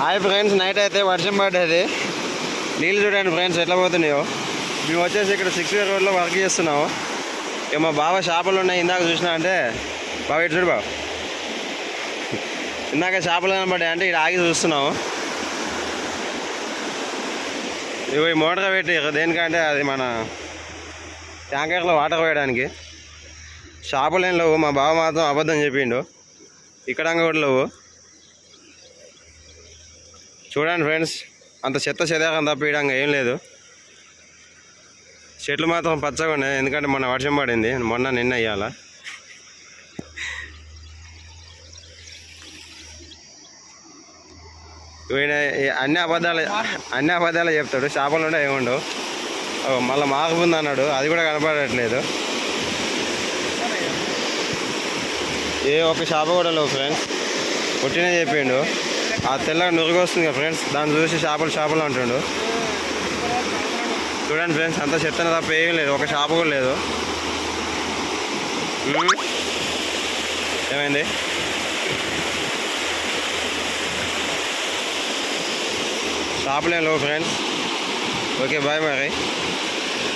Hi friends, night అయితే వర్షం పడ్డది. నీళ్ళు చూడండి ఫ్రెండ్స్ ఎట్లా పోతున్నాయో. మేము వచ్చేసి ఇక్కడ 6 వేర్ రోడ్లో వర్క్ చేస్తున్నాము. ఇక మా బావ చేపలు ఉన్నాయి, ఇందాక చూసినా అంటే బావ ఇటు చూడు బావ, ఇందాక చేపలు కనబడ్డాయి అంటే ఇక్కడ ఆగి చూస్తున్నాము. ఇవి ఈ మోటార్ పెట్టి దేనికంటే అది మన ట్యాంకర్లో వాటర్ పోయడానికి. చేపలు ఏం లేవు, మా బావ మాత్రం అబద్ధం చెప్పిండు, ఇక్కడ కూడా లేవు. చూడండి ఫ్రెండ్స్, అంత చెత్త చెదాకం తప్పియడంగా ఏం లేదు. చెట్లు మాత్రం పచ్చగా ఉన్నాయి, ఎందుకంటే మొన్న వర్షం పడింది, నిన్న ఇయ్యాల. ఈయన అన్ని అబద్ధాలు చెప్తాడు. చేపలు ఉండే ఏముండవు. మళ్ళీ మాకుముందు అన్నాడు, అది కూడా కనపడట్లేదు. ఏ ఒక్క చేప కూడా లేవు ఫ్రెండ్స్, పుట్టినే చెప్పిండు. ఆ తెల్లగా నురుగు వస్తుంది కదా ఫ్రెండ్స్, దాన్ని చూసి చేపలు అంటుండు. చూడండి ఫ్రెండ్స్, అంత చెత్తన తప్ప ఏం లేదు, ఒక చేప కూడా లేదు. ఏమైంది? చేపలేం లేవు ఫ్రెండ్స్. ఓకే బాయ్ మరి.